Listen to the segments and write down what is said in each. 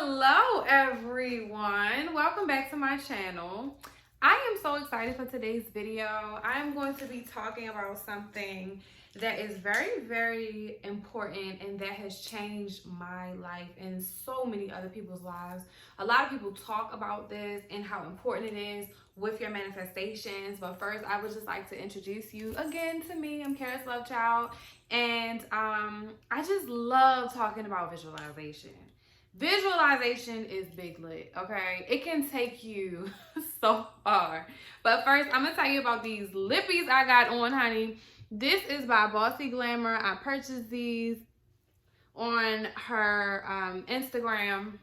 Hello everyone, welcome back to my channel. I am so excited for today's video. I am going to be talking about something that is very important and that has changed my life and so many other people's lives. A lot of people talk about this and how important it is with your manifestations, but first I would just like to introduce you again to me. I'm Karis Lovechild, and I just love talking about visualization. Visualization is big lit, okay? It can take you so far. But first, I'm gonna tell you about these lippies I got on, honey. This is by Bossy Glamour. I purchased these on her Instagram.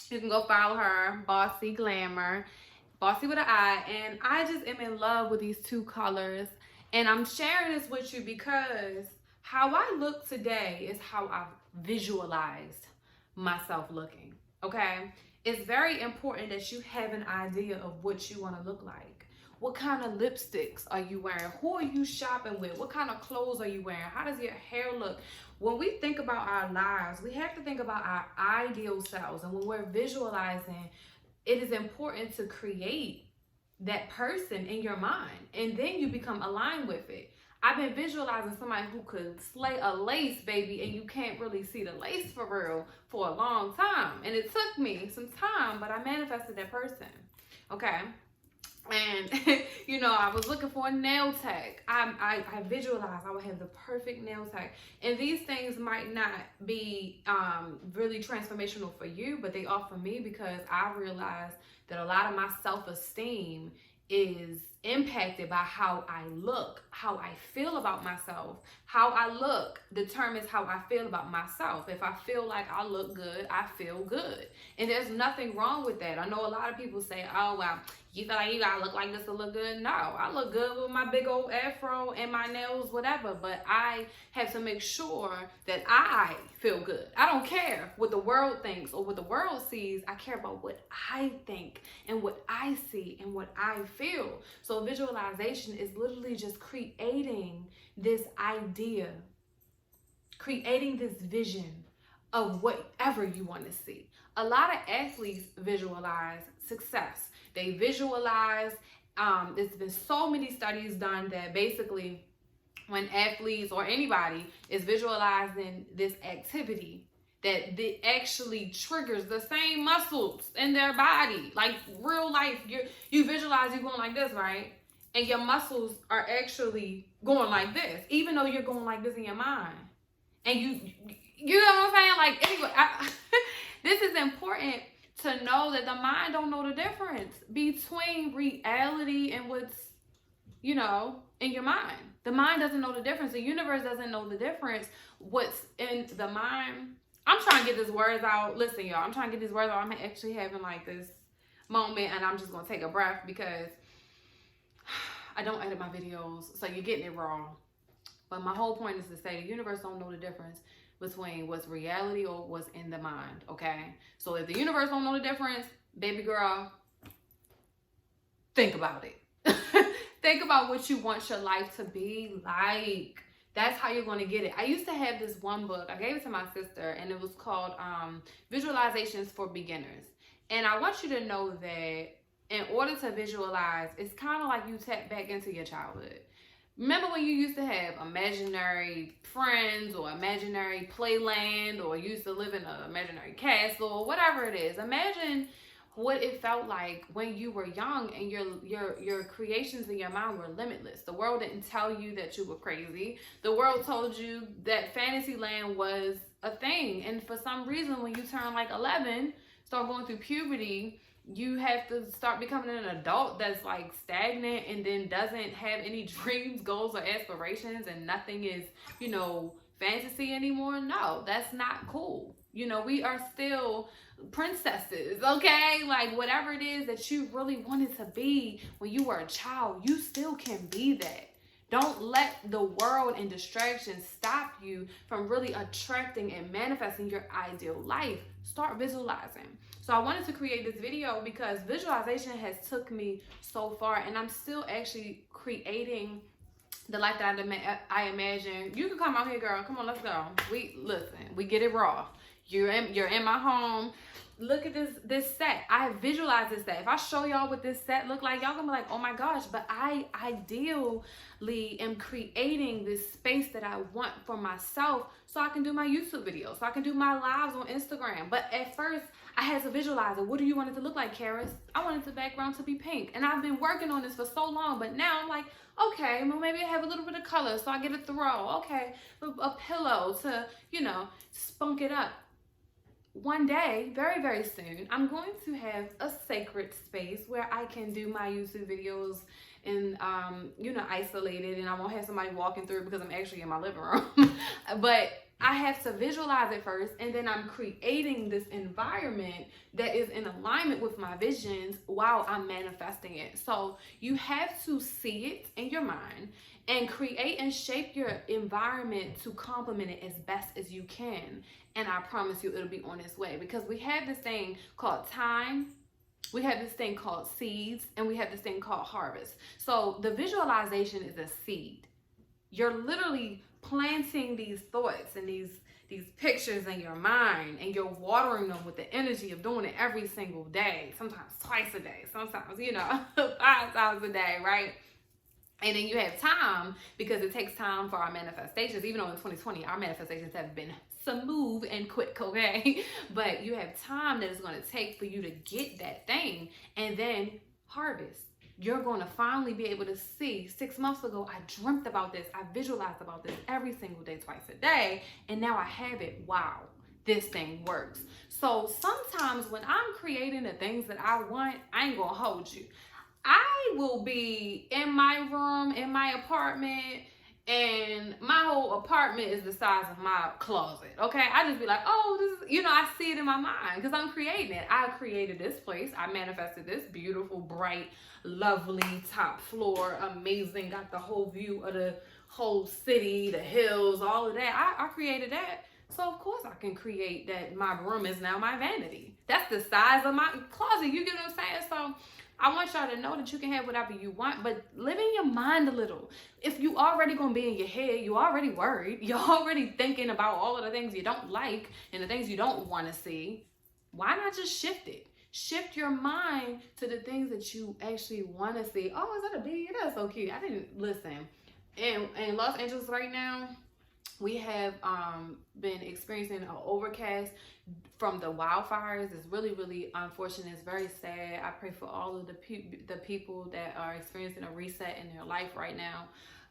You can go follow her, Bossy Glamour, Bossy with an I. And I just am in love with these two colors. And I'm sharing this with you because how I look today is how I've visualized myself looking, okay? It's very important that you have an idea of what you want to look like. What kind of lipsticks are you wearing? Who are you shopping with? What kind of clothes are you wearing? How does your hair look? When we think about our lives, we have to think about our ideal selves. And when we're visualizing, it is important to create that person in your mind. And then you become aligned with it. I've been visualizing somebody who could slay a lace, baby, and you can't really see the lace for real for a long time. And it took me some time, but I manifested that person, okay? And, you know, I was looking for a nail tech. I visualized I would have the perfect nail tech. And these things might not be really transformational for you, but they are for me because I realized that a lot of my self-esteem is impacted by how I look, how I feel about myself. How I look determines how I feel about myself. If I feel like I look good, I feel good. And there's nothing wrong with that. I know a lot of people say, oh, well, you feel like you gotta look like this to look good. No, I look good with my big old afro and my nails, whatever. But I have to make sure that I feel good. I don't care what the world thinks or what the world sees. I care about what I think and what I see and what I feel. So visualization is literally just creating this idea, creating this vision of whatever you want to see. A lot of athletes visualize success. They visualize, there's been so many studies done that basically when athletes or anybody is visualizing this activity, that it actually triggers the same muscles in their body. Like real life, you visualize you going like this, right? And your muscles are actually going like this, even though you're going like this in your mind. And you know what I'm saying? Like, anyway, this is important to know that the mind don't know the difference between reality and what's, you know, in your mind. The mind doesn't know the difference. The universe doesn't know the difference. What's in the mind. I'm trying to get these words out. Listen, y'all, I'm trying to get these words out. I'm actually having like this moment and I'm just going to take a breath because I don't edit my videos. So you're getting it wrong. But my whole point is to say the universe don't know the difference between what's reality or what's in the mind, okay? So if the universe don't know the difference, baby girl, think about it. Think about what you want your life to be like. That's how you're going to get it. I used to have this one book. I gave it to my sister, and it was called Visualizations for Beginners. And I want you to know that in order to visualize, it's kind of like you tap back into your childhood. Remember when you used to have imaginary friends or imaginary playland, or you used to live in an imaginary castle or whatever it is? Imagine what it felt like when you were young and your creations in your mind were limitless. The world didn't tell you that you were crazy. The world told you that Fantasyland was a thing. And for some reason, when you turn like 11, start going through puberty, you have to start becoming an adult that's like stagnant and then doesn't have any dreams, goals, or aspirations, and nothing is, you know, fantasy anymore. No, that's not cool. You know, we are still princesses, okay? Like whatever it is that you really wanted to be when you were a child, you still can be that. Don't let the world and distractions stop you from really attracting and manifesting your ideal life. Start visualizing. So I wanted to create this video because visualization has took me so far, and I'm still actually creating the life that I imagine. You can come out here, girl. Come on, let's go. We get it raw. You're in my home. look at this set. I visualize this set. If I show y'all what this set look like, y'all gonna be like, oh my gosh. But I ideally am creating this space that I want for myself so I can do my YouTube videos, so I can do my lives on Instagram. But at first, I had to visualize it. What do you want it to look like, Karis? I wanted the background to be pink. And I've been working on this for so long, but now I'm like, okay, well, maybe I have a little bit of color so I get a throw. Okay, a pillow to, you know, spunk it up. One day, very, very soon, I'm going to have a sacred space where I can do my YouTube videos and, you know, isolated, and I won't have somebody walking through because I'm actually in my living room. But I have to visualize it first, and then I'm creating this environment that is in alignment with my visions while I'm manifesting it. So you have to see it in your mind and create and shape your environment to complement it as best as you can. And I promise you it'll be on its way, because we have this thing called time, we have this thing called seeds, and we have this thing called harvest. So the visualization is a seed. You're literally planting these thoughts and these pictures in your mind, and you're watering them with the energy of doing it every single day, sometimes twice a day, sometimes, you know, 5 times a day, right? And then you have time, because it takes time for our manifestations. Even though in 2020, our manifestations have been smooth and quick, okay? But you have time that it's going to take for you to get that thing and then harvest. You're going to finally be able to see, 6 months ago, I dreamt about this. I visualized about this every single day, twice a day. And now I have it. Wow, this thing works. So sometimes when I'm creating the things that I want, I ain't going to hold you. I will be in my room, in my apartment, and my whole apartment is the size of my closet, okay? I just be like, oh, this is, you know, I see it in my mind because I'm creating it. I created this place. I manifested this beautiful, bright, lovely top floor, amazing, got the whole view of the whole city, the hills, all of that. I created that. So of course I can create that my room is now my vanity. That's the size of my closet. You get what I'm saying? So I want y'all to know that you can have whatever you want, but live in your mind a little. If you already gonna be in your head, you already worried, you're already thinking about all of the things you don't like and the things you don't want to see, why not just shift it? Shift your mind to the things that you actually want to see. Oh, is that a bee? That's so cute. I didn't listen. In Los Angeles right now, we have been experiencing an overcast from the wildfires. It's really, really unfortunate. It's very sad. I pray for all of the people that are experiencing a reset in their life right now.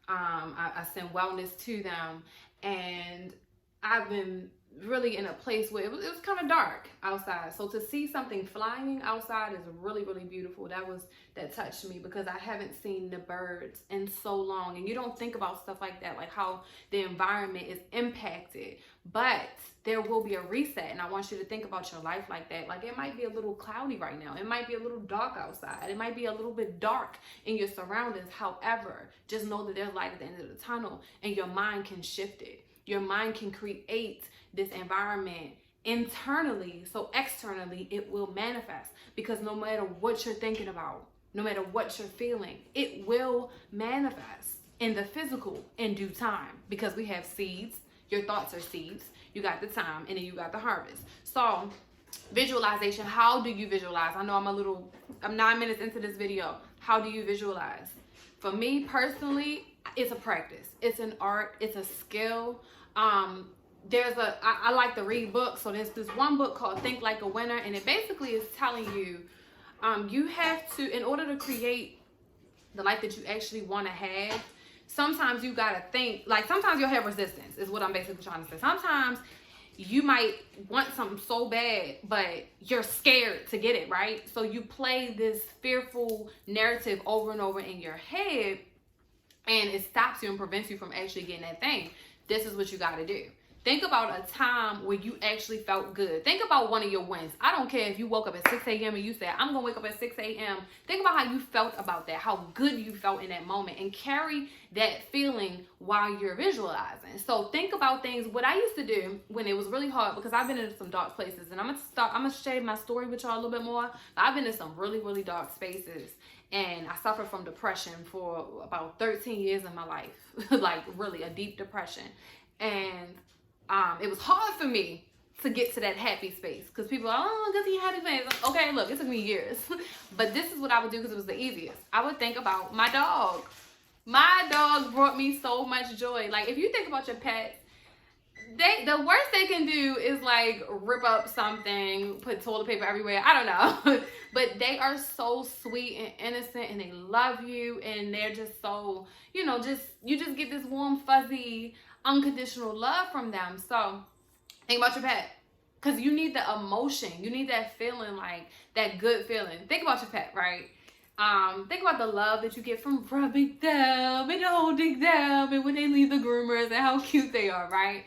I send wellness to them, and I've been really in a place where it was kind of dark outside. So to see something flying outside is really, really beautiful. That touched me, because I haven't seen the birds in so long. And you don't think about stuff like that, like how the environment is impacted. But there will be a reset, and I want you to think about your life like that. Like, it might be a little cloudy right now. It might be a little dark outside. It might be a little bit dark in your surroundings. However, just know that there's light at the end of the tunnel, and your mind can shift it. Your mind can create this environment internally, so externally it will manifest. Because no matter what you're thinking about, no matter what you're feeling, it will manifest in the physical in due time, because we have seeds. Your thoughts are seeds. You got the time, and then you got the harvest. So visualization, how do you visualize? I know I'm 9 minutes into this video. How do you visualize? For me personally, it's a practice. It's an art. It's a skill. I like to read books. So there's this one book called Think Like a Winner, and it basically is telling you, you have to, in order to create the life that you actually want to have, sometimes you got to think, like, sometimes you'll have resistance is what I'm basically trying to say. Sometimes you might want something so bad, but you're scared to get it, right? So you play this fearful narrative over and over in your head, and it stops you and prevents you from actually getting that thing. This is what you got to do. Think about a time where you actually felt good. Think about one of your wins. I don't care if you woke up at 6 a.m. and you said, I'm going to wake up at 6 a.m. Think about how you felt about that, how good you felt in that moment, and carry that feeling while you're visualizing. So think about things. What I used to do when it was really hard, because I've been in some dark places, and I'm going to share my story with y'all a little bit more. I've been in some really, really dark spaces, and I suffered from depression for about 13 years in my life, like really a deep depression. And it was hard for me to get to that happy space. Because people are, oh, does he have happy space? Okay, look, it took me years. But this is what I would do because it was the easiest. I would think about my dog. My dog brought me so much joy. Like, if you think about your pets, the worst they can do is like rip up something, put toilet paper everywhere. I don't know. But they are so sweet and innocent, and they love you, and they're just so, you just get this warm, fuzzy, unconditional love from them. So think about your pet, because you need the emotion. You need that feeling, like that good feeling. Think about your pet, right? Think about the love that you get from rubbing them and holding them, and when they leave the groomers, and how cute they are, right?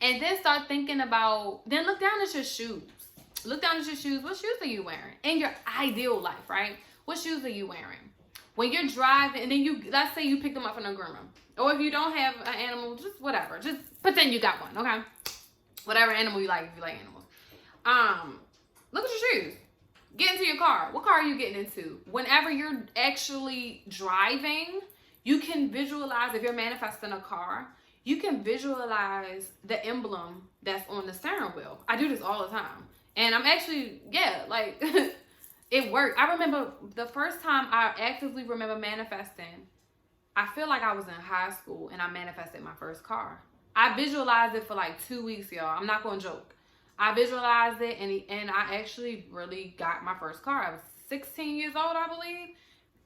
And then start thinking about, then look down at your shoes. Look down at your shoes. What shoes are you wearing? In your ideal life, right? What shoes are you wearing? When you're driving, and then let's say you pick them up from a groomer. Or if you don't have an animal, just whatever. Just pretend you got one, okay? Whatever animal you like, if you like animals. Look at your shoes. Get into your car. What car are you getting into? Whenever you're actually driving, you can visualize, if you're manifesting a car, you can visualize the emblem that's on the steering wheel. I do this all the time. And I'm actually, like, it worked. I remember the first time I actively remember manifesting, I feel like I was in high school and I manifested my first car. I visualized it for like 2 weeks, y'all. I'm not going to joke. I visualized it, and I actually really got my first car. I was 16 years old, I believe,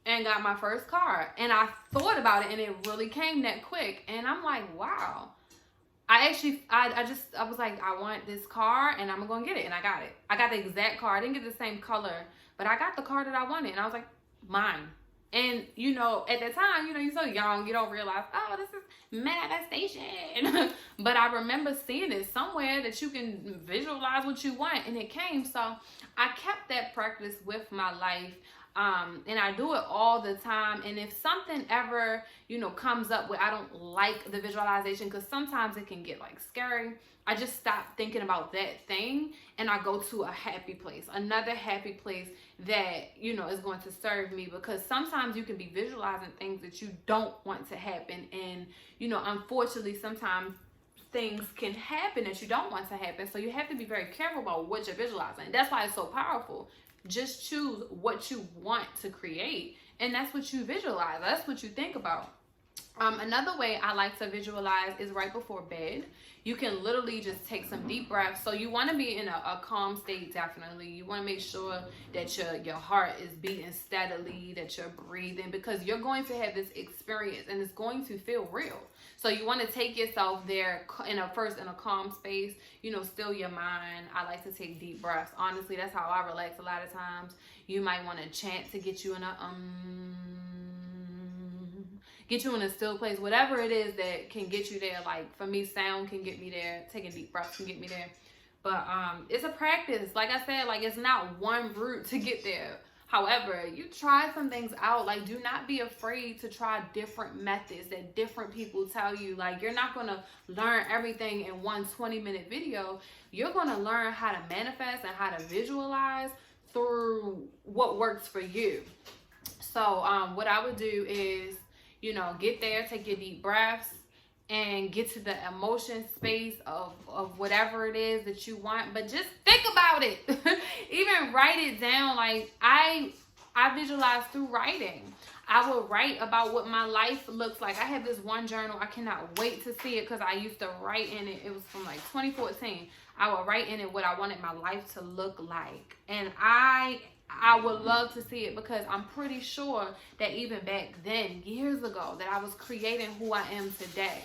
and got my first car. And I thought about it, and it really came that quick. And I'm like, wow. I was like, I want this car, and I'm going to get it. And I got it. I got the exact car. I didn't get the same color, but I got the car that I wanted. And I was like, mine. And, at that time, you're so young, you don't realize, oh, this is manifestation. But I remember seeing it somewhere that you can visualize what you want, and it came. So I kept that practice with my life. And I do it all the time. And if something ever, comes up where I don't like the visualization, because sometimes it can get like scary, I just stop thinking about that thing, and I go to a happy place, another happy place that, is going to serve me. Because sometimes you can be visualizing things that you don't want to happen. And, unfortunately, sometimes things can happen that you don't want to happen. So you have to be very careful about what you're visualizing. That's why it's so powerful. Just choose what you want to create, and that's what you visualize. That's what you think about. Another way I like to visualize is right before bed. You can literally just take some deep breaths. So you want to be in a calm state, definitely. You want to make sure that your heart is beating steadily, that you're breathing, because you're going to have this experience, and it's going to feel real. So you want to take yourself there first in a calm space, still your mind. I like to take deep breaths. Honestly, that's how I relax a lot of times. You might want to chant to get you in a still place, whatever it is that can get you there. Like for me, sound can get me there, taking deep breaths can get me there. But it's a practice. Like I said, like it's not one route to get there. However, you try some things out. Like, do not be afraid to try different methods that different people tell you. Like, you're not going to learn everything in one 20-minute video. You're going to learn how to manifest and how to visualize through what works for you. So what I would do is, get there, take your deep breaths, and get to the emotion space of whatever it is that you want. But just think about it. Even write it down. Like I visualize through writing. I will write about what my life looks like. I have this one journal. I cannot wait to see it, because I used to write in it. It was from like 2014. I would write in it what I wanted my life to look like. And I would love to see it, because I'm pretty sure that even back then, years ago, that I was creating who I am today.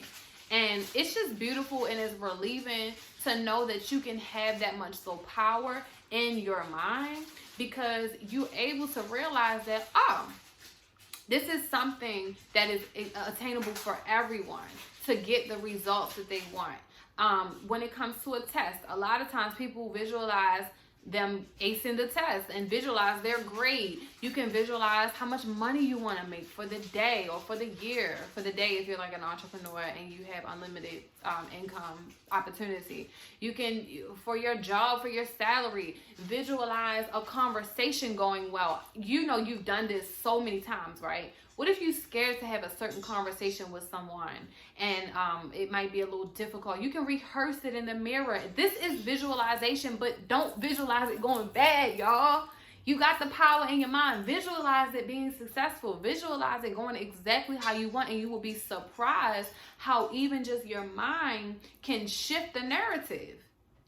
And it's just beautiful, and it's relieving to know that you can have that much soul power in your mind, because you're able to realize that, this is something that is attainable for everyone to get the results that they want. When it comes to a test, a lot of times people visualize them acing the test and visualize their grade. You can visualize how much money you want to make for the day or for the year. For the day, if you're like an entrepreneur and you have unlimited income opportunity. You can, for your job, for your salary, visualize a conversation going well. You've done this so many times, right? What if you're scared to have a certain conversation with someone and it might be a little difficult? You can rehearse it in the mirror. This is visualization, but don't visualize it going bad, y'all. You got the power in your mind. Visualize it being successful. Visualize it going exactly how you want, and you will be surprised how even just your mind can shift the narrative.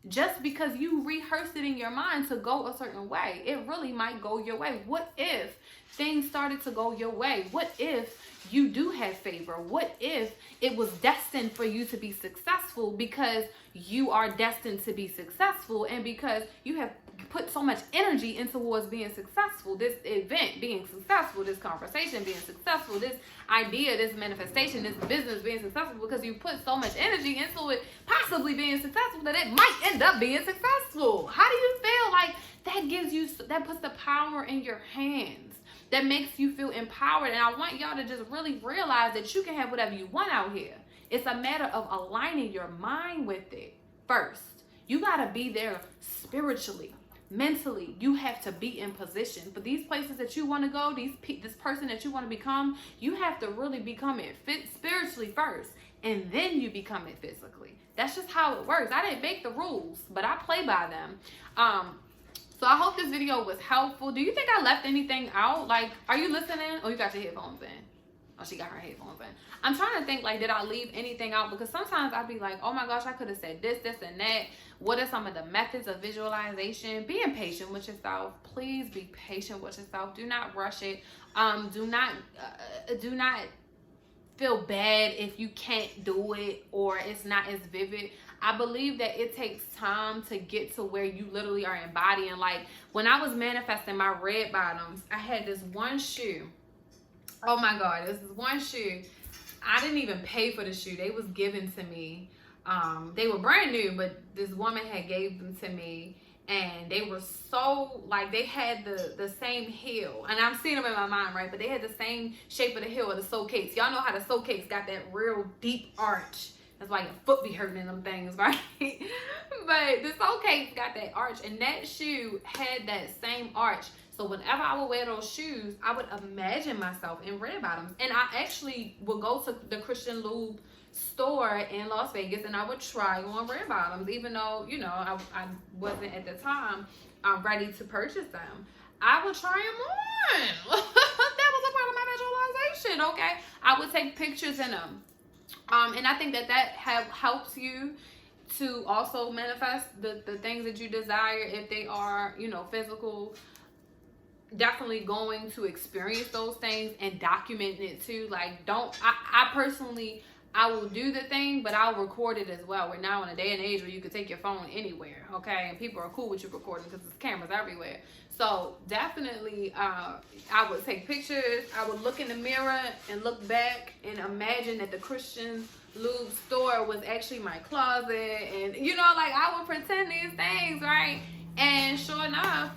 Just because you rehearsed it in your mind to go a certain way, it really might go your way. What if things started to go your way? What if you do have favor? What if it was destined for you to be successful because you are destined to be successful and because you have put so much energy into towards being successful, this event being successful, this conversation being successful, this idea, this manifestation, this business being successful, because you put so much energy into it possibly being successful that it might end up being successful. How do you feel? Like, that gives you, that puts the power in your hands. That makes you feel empowered. And I want y'all to just really realize that you can have whatever you want out here. It's a matter of aligning your mind with it first. You got to be there spiritually. Mentally, you have to be in position for these places that you want to go, this person that you want to become. You have to really become it fit spiritually first, and then you become it physically. That's just how it works. I didn't make the rules, but I play by them. So I hope this video was helpful. Do you think I left anything out? Like, are you listening? Oh, you got your headphones in. Oh, she got her headphones in. I'm trying to think, like, did I leave anything out? Because sometimes I'd be like, oh my gosh, I could have said this, and that. What are some of the methods of visualization? Being patient with yourself. Please be patient with yourself. Do not rush it. Do not feel bad if you can't do it or it's not as vivid. I believe that it takes time to get to where you literally are embodying. Like, when I was manifesting my red bottoms, I had this one shoe. Oh my God, this is one shoe. I didn't even pay for the shoe. They was given to me. They were brand new, but this woman had gave them to me, and they were so, like, they had the same heel, and I'm seeing them in my mind, right? But they had the same shape of the heel of the sole case. Y'all know how the sole case got that real deep arch. That's why your foot be hurting in them things, right? But the sole case got that arch, and that shoe had that same arch. So whenever I would wear those shoes, I would imagine myself in red bottoms. And I actually would go to the Christian Lube store in Las Vegas, and I would try on red bottoms, even though, you know, I wasn't at the time ready to purchase them. I would try them on. That was a part of my visualization, okay? I would take pictures in them. And I think that helps you to also manifest the things that you desire, if they are, you know, physical. Definitely going to experience those things and documenting it too. Like, I personally, I will do the thing, but I'll record it as well. We're now in a day and age where you can take your phone anywhere, okay? And people are cool with you recording because there's cameras everywhere. So definitely, I would take pictures. I would look in the mirror and look back and imagine that the Christian Lube store was actually my closet. And, you know, like, I would pretend these things, right? And sure enough,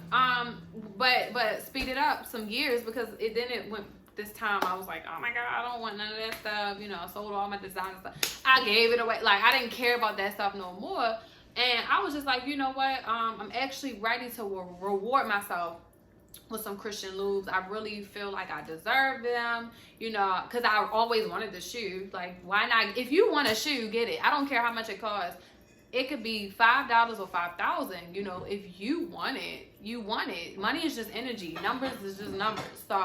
but speed it up some years, because it went this time. I was like, oh my God, I don't want none of that stuff. You know, I sold all my design stuff. I gave it away. Like, I didn't care about that stuff no more. And I was just like, you know what? I'm actually ready to reward myself with some Christian Lubes. I really feel like I deserve them, you know, because I always wanted the shoe. Like, why not? If you want a shoe, get it. I don't care how much it costs. It could be $5 or $5,000. You know, if you want it, you want it. Money is just energy. Numbers is just numbers. So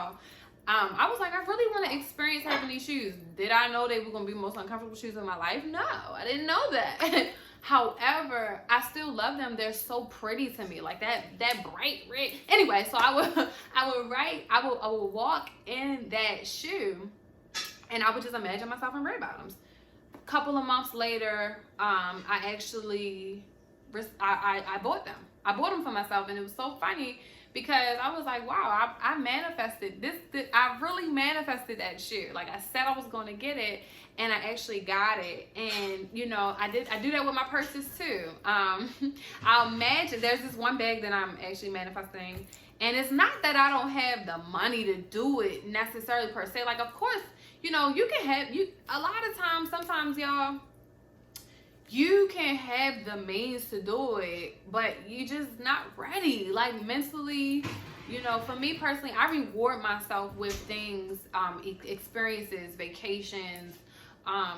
I was like, I really want to experience having these shoes. Did I know they were going to be the most uncomfortable shoes in my life? No, I didn't know that. However, I still love them. They're so pretty to me, like that bright red. Anyway, so I would walk in that shoe, and I would just imagine myself in red bottoms. Couple of months later, I bought them. I bought them for myself, and it was so funny because I was like, wow, I manifested this. I really manifested that shoe. Like, I said I was going to get it, and I actually got it. And, you know, I do that with my purses too. I'll imagine there's this one bag that I'm actually manifesting, and it's not that I don't have the money to do it necessarily per se. Like, of course, you know, you can have, a lot of times, sometimes, y'all, you can have the means to do it, but you just not ready, like, mentally, You know, for me personally, I reward myself with things, experiences, vacations,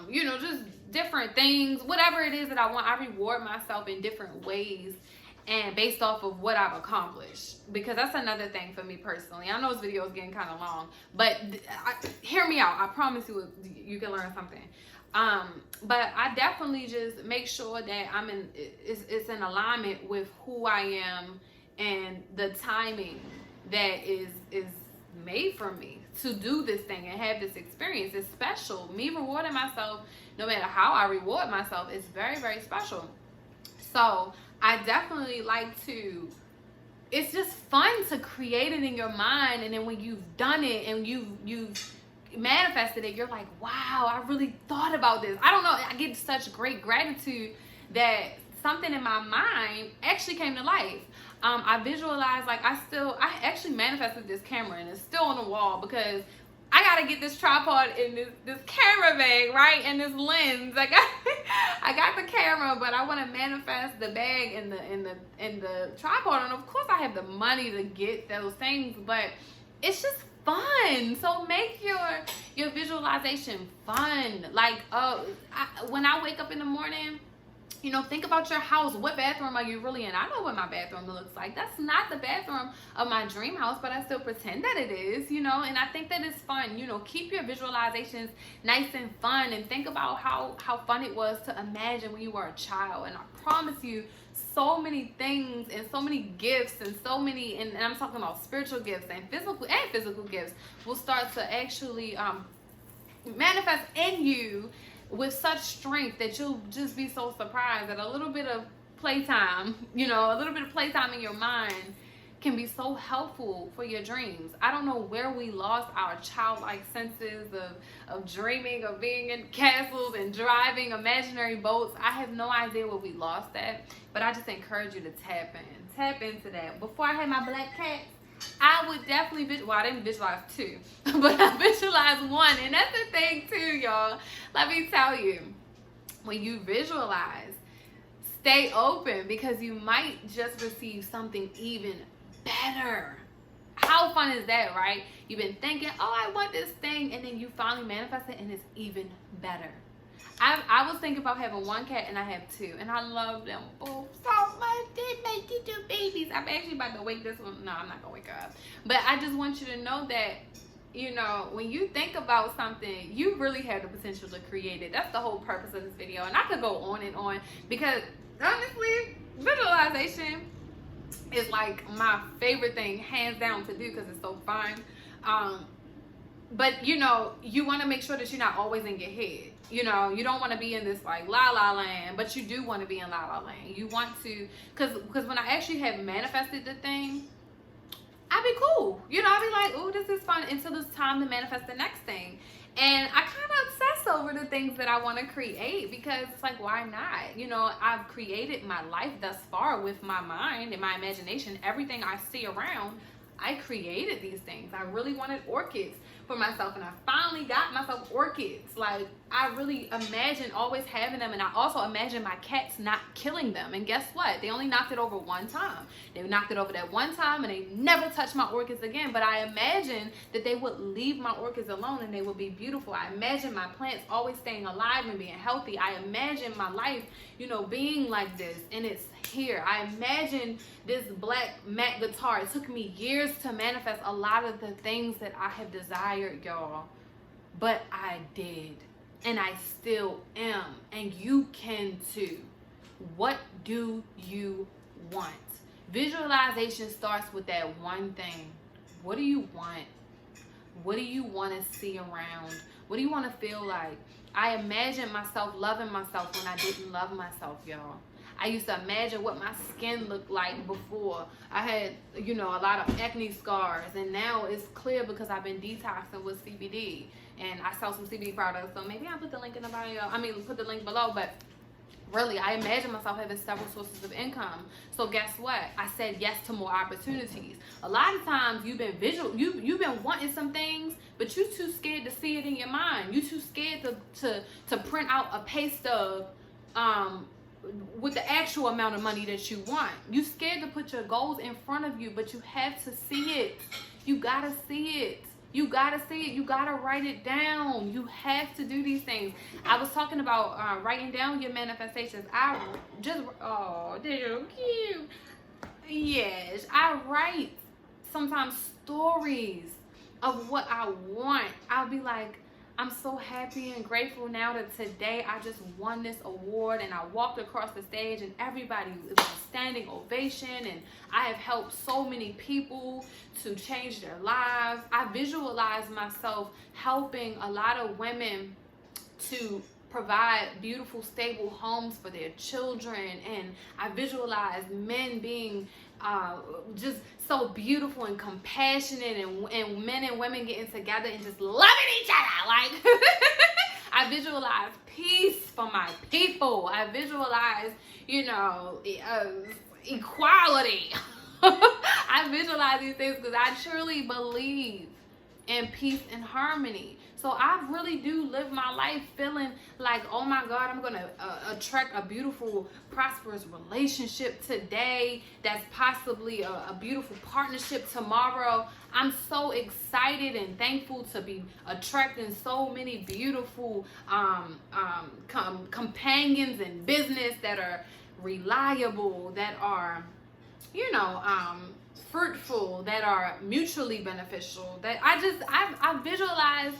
you know, just different things, whatever it is that I want. I reward myself in different ways and based off of what I've accomplished, because that's another thing for me personally. I know this video is getting kind of long, but hear me out. I promise you can learn something. But I definitely just make sure that it's in alignment with who I am and the timing that is made for me to do this thing and have this experience. It's special. Me rewarding myself, no matter how I reward myself, is very, very special. So I definitely like to, it's just fun to create it in your mind, and then when you've done it and you've manifested it, you're like, wow, I really thought about this. I don't know, I get such great gratitude that something in my mind actually came to life. I visualized, like, I actually manifested this camera, and it's still on the wall because I gotta get this tripod in this camera bag, right? And this lens. I got the camera, but I want to manifest the bag and the tripod. And of course, I have the money to get those things, but it's just fun. So make your visualization fun. Like, when I wake up in the morning, you know, think about your house. What bathroom are you really in? I know what my bathroom looks like. That's not the bathroom of my dream house, but I still pretend that it is, you know, and I think that it's fun. You know, keep your visualizations nice and fun, and think about how fun it was to imagine when you were a child. And I promise you, so many things and so many gifts and so many, and I'm talking about spiritual gifts and physical gifts, will start to actually manifest in you with such strength that you'll just be so surprised that a little bit of playtime, you know, a little bit of playtime in your mind can be so helpful for your dreams. I don't know where we lost our childlike senses of dreaming, of being in castles and driving imaginary boats. I have no idea where we lost that, but I just encourage you to tap into that. Before I had my black cat, I would definitely, I didn't visualize two, but I visualized one. And that's the thing too, y'all. Let me tell you, when you visualize, stay open, because you might just receive something even better. How fun is that, right? You've been thinking, oh, I want this thing, and then you finally manifest it, and it's even better. I was thinking about having one cat, and I have two, and I love them both so much. They make two babies. I'm actually about to wake this one. No, I'm not gonna wake her up. But I just want you to know that, you know, when you think about something, you really have the potential to create it. That's the whole purpose of this video, and I could go on and on, because honestly, visualization is like my favorite thing, hands down, to do, because it's so fun. But you know, you want to make sure that you're not always in your head. You know, you don't want to be in this like la la land, but you do want to be in la la land. You want to, because when I actually have manifested the thing, I'd be cool. You know, I'd be like, oh, this is fun, until it's time to manifest the next thing. And I kind of obsess over the things that I want to create, because it's like, why not? You know, I've created my life thus far with my mind and my imagination. Everything I see around, I created these things. I really wanted orchids for myself, and I finally got myself orchids. Like, I really imagined always having them, and I also imagined my cats not killing them. And guess what? They only knocked it over one time. They knocked it over that one time, and they never touched my orchids again. But I imagined that they would leave my orchids alone, and they would be beautiful. I imagined my plants always staying alive and being healthy. I imagined my life, you know, being like this, and it's here. I imagined this black matte guitar. It took me years to manifest a lot of the things that I have desired, y'all, but I did, and I still am, and you can too. What do you want? Visualization starts with that one thing. What do you want? What do you want to see around? What do you want to feel like? I imagined myself loving myself when I didn't love myself, y'all. I used to imagine what my skin looked like before. I had, you know, a lot of acne scars, and now it's clear because I've been detoxing with CBD, and I sell some CBD products. So maybe I'll put the link in the bio. I mean, put the link below. But really, I imagine myself having several sources of income. So guess what? I said yes to more opportunities. A lot of times you've been you've been wanting some things, but you're too scared to see it in your mind. You're too scared to print out a pay stub, with the actual amount of money that you want. You scared to put your goals in front of you, but you have to see it. You gotta see it. You gotta see it. You gotta write it down. You have to do these things. I was talking about writing down your manifestations. Oh, they're cute. Yes, I write sometimes stories of what I want. I'll be like, I'm so happy and grateful now that today I just won this award, and I walked across the stage and everybody was a standing ovation, and I have helped so many people to change their lives. I visualize myself helping a lot of women to provide beautiful, stable homes for their children, and I visualize men being just so beautiful and compassionate, and men and women getting together and just loving each other. Like, I visualize peace for my people. I visualize, equality. I visualize these things because I truly believe in peace and harmony. So I really do live my life feeling like, oh my God, I'm going to attract a beautiful, prosperous relationship today. That's possibly a beautiful partnership tomorrow. I'm so excited and thankful to be attracting so many beautiful companions in business that are reliable, that are, fruitful, that are mutually beneficial. That I visualize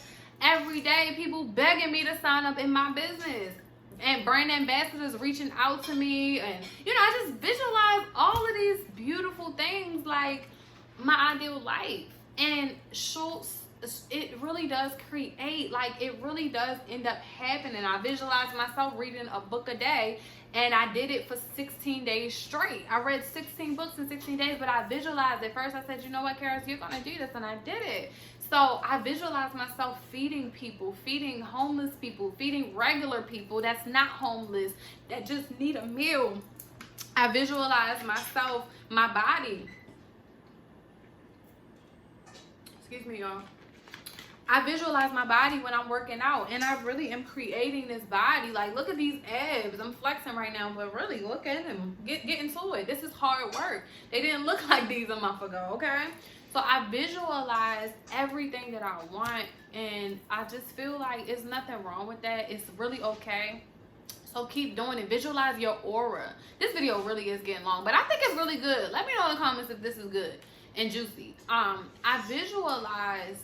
every day people begging me to sign up in my business, and brand ambassadors reaching out to me, and I just visualize all of these beautiful things, like my ideal life. And Schultz, it really does create, like, it really does end up happening. I visualize myself reading a book a day, and I did it for 16 days straight. I read 16 books in 16 days, but I visualized at first. I said, you know what, Karis, you're going to do this, and I did it. So I visualize myself feeding people, feeding homeless people, feeding regular people that's not homeless, that just need a meal. I visualize myself, my body. Excuse me, y'all. I visualize my body when I'm working out, and I really am creating this body. Like, look at these abs. I'm flexing right now, but really, look at them. Get into it. This is hard work. They didn't look like these a month ago, okay? So I visualize everything that I want, and I just feel like it's nothing wrong with that. It's really okay. So keep doing it. Visualize your aura. This video really is getting long, but I think it's really good. Let me know in the comments if this is good and juicy. I visualize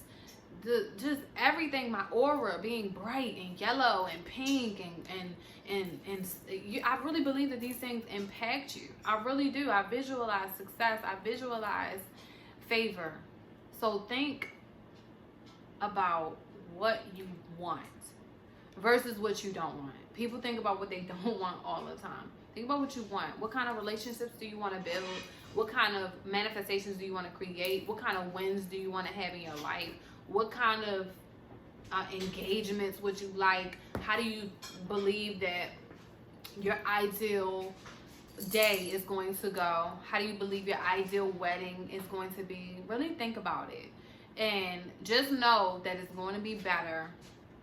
just everything, my aura being bright and yellow and pink, and I really believe that these things impact you. I really do. I visualize success. I visualize favor. So think about what you want versus what you don't want. People think about what they don't want all the time. Think about what you want. What kind of relationships do you want to build? What kind of manifestations do you want to create? What kind of wins do you want to have in your life? What kind of engagements would you like? How do you believe that your ideal day is going to go? How do you believe your ideal wedding is going to be? Really think about it, and just know that it's going to be better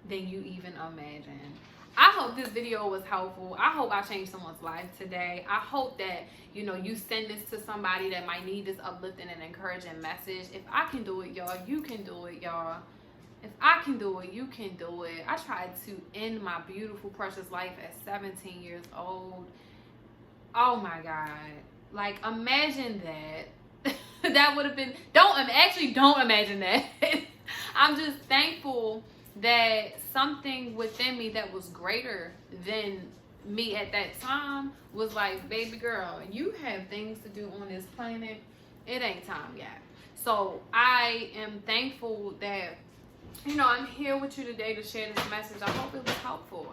than you even imagine. I hope this video was helpful. I hope I changed someone's life today. I hope that you send this to somebody that might need this uplifting and encouraging message. If I can do it, y'all, you can do it, y'all. If I can do it, you can do it. I tried to end my beautiful, precious life at 17 years old. Oh my God. Like, imagine that. That would have been, don't imagine that. I'm just thankful that something within me that was greater than me at that time was like, baby girl, you have things to do on this planet. It ain't time yet. So I am thankful that I'm here with you today to share this message. I hope it was helpful.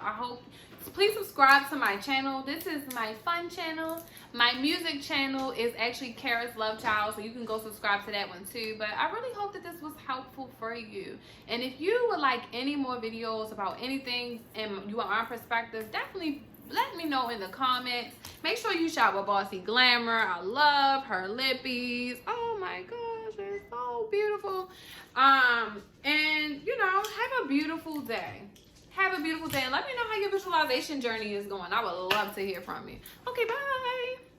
Please subscribe to my channel. This is my fun channel. My music channel is actually Karis Love Child, so you can go subscribe to that one too. But I really hope that this was helpful for you. And if you would like any more videos about anything and you want my perspective, definitely let me know in the comments. Make sure you shop with Bossy Glamour. I love her lippies. Oh my gosh, they're so beautiful. And have a beautiful day. Have a beautiful day and let me know how your visualization journey is going. I would love to hear from you. Okay, bye.